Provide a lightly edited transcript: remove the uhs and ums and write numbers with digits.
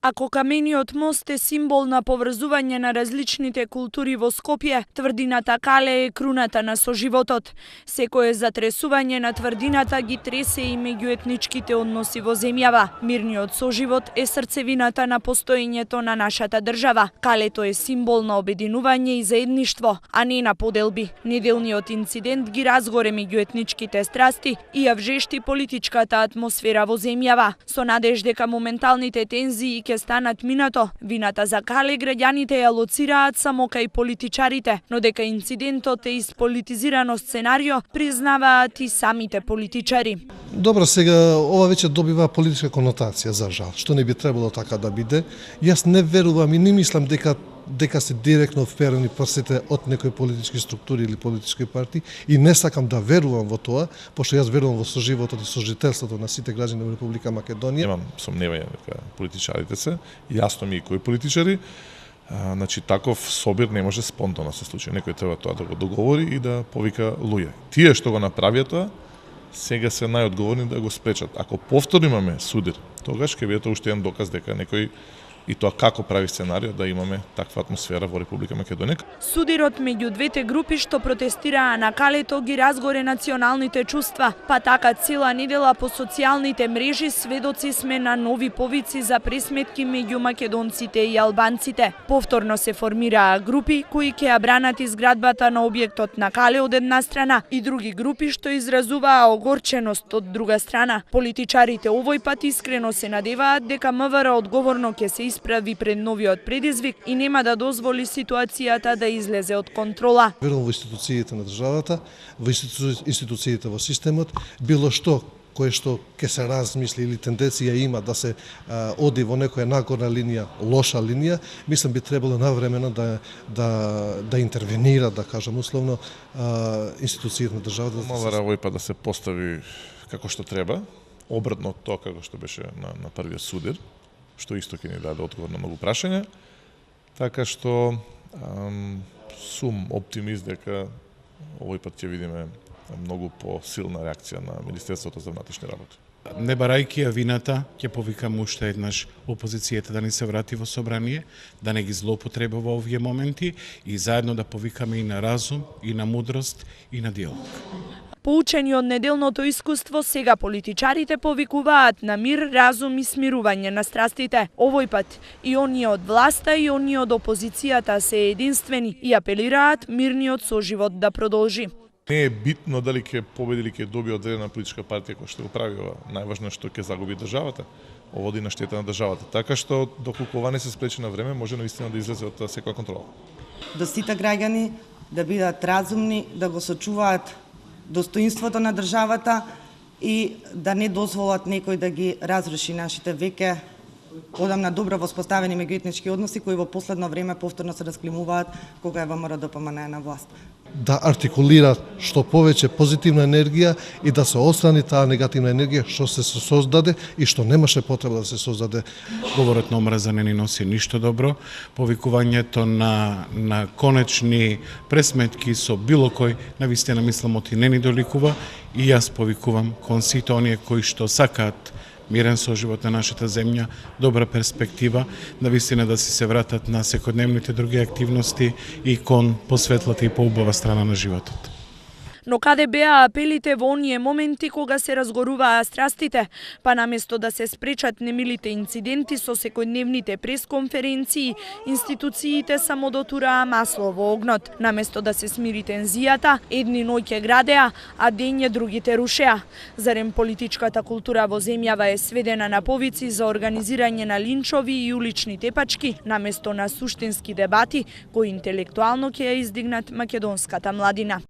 Ако камениот мост е символ на поврзување на различните култури во Скопје, тврдината Кале е круната на соживотот. Секое затресување на тврдината ги тресе и меѓуетничките односи во земјава. Мирниот соживот е срцевината на постоењето на нашата држава. Калето е символ на обединување и заедништво, а не на поделби. Неделниот инцидент ги разгоре меѓуетничките страсти и ја вжешти политичката атмосфера во земјава. Со надеж дека моменталните тензии ќе станат минато, вината за Кале граѓаните ја лоцираат само кај политичарите, но дека инцидентот е исполитизирано сценарио, признаваат и самите политичари. Добро, сега ова веќе добива политичка конотација, за жал, што не би требало така да биде. Јас не верувам и не мислам дека се директно вперени прстите од некои политички структури или политички партии и не сакам да верувам во тоа, пошто јас верувам во соживотот и сожителството на сите граѓани во Република Македонија. Немам сомневање дека политичарите се, јасно ми и кои политичари, значи таков собир не може спонтано се случи. Некој треба тоа да го договори и да повика луѓе. Тие што го направија тоа, сега се најодговорни да го спречат. Ако повторно имаме судир, тогаш ќе биде уште еден доказ дека некој и тоа како прави сценарио да имаме таква атмосфера во Република Македонија. Судирот меѓу двете групи што протестираа на Калето ги разгоре националните чувства, па така цела недела по социјалните мрежи сведоци сме на нови повици за пресметки меѓу македонците и албанците. Повторно се формираа групи кои ќе ја бранат изградбата на објектот на Кале од една страна и други групи што изразуваа огорченост од друга страна. Политичарите овој пат искрено се надеваат дека МВР одговорно ќе се исправи пред новиот предизвик и нема да дозволи ситуацијата да излезе од контрола. Верувам во институциите на државата, во институциите во системот, било што кое што ќе се размисли или тенденција има да се оди во некоја нагорна линија, лоша линија, мислам би требало навремено да интервенира, да кажам условно, институциите на државата. МВР овој пат да се постави како што треба, обратно од тоа како што беше на првиот судир, што исто ќе ни даде одговор на многу прашања, така што сум оптимист дека овој пат ќе видиме многу посилна реакција на Министерството за внатрешни работи. Не барајќи ја вината, ќе повикам уште еднаш опозицијата да не се врати во собрание, да не ги злоупотребува овие моменти и заедно да повикаме и на разум, и на мудрост, и на диалог. Поучени од неделното искуство, сега политичарите повикуваат на мир, разум и смирување на страстите. Овој пат и оние од власта и оние од опозицијата се единствени и апелираат мирниот соживот да продолжи. Не е битно дали ќе победи или ќе добие одредена политичка партија која што го прави ова. Најважно е што ќе загуби државата. Ова оди на штета на државата. Така што доколку ова не се спречи на време, може наистина да излезе од секоја контрола. До сите граѓани да бидат разумни, да го сочуваат достоинството на државата и да не дозволат некој да ги разруши нашите веќе одамна добро воспоставени меѓуетнички односи кои во последно време повторно се расклимуваат кога е ВМРО ДПМН на власт. Да артикулира што повеќе позитивна енергија и да се отстрани таа негативна енергија што се создаде и што немаше потреба да се создаде. Говорот на омраза не ни носи ништо добро. Повикувањето на конечни пресметки со било кој навистина мисламот и не ни доликува и јас повикувам кон сите оние кои што сакаат мирен соживот на нашата земја, добра перспектива, навистина да се вратат на секојдневните други активности и кон посветлата и поубава страна на животот. Но каде беа апелите во оние моменти кога се разгоруваа страстите, па наместо да се спречат немилите инциденти со секојдневните пресконференции, институциите само дотураа масло во огнот. Наместо да се смири тензијата, едни ноќе градеа, а дење другите рушеа. Зарем политичката култура во земјава е сведена на повици за организирање на линчови и улични тепачки, наместо на суштински дебати кои интелектуално ќе ја издигнат македонската младина.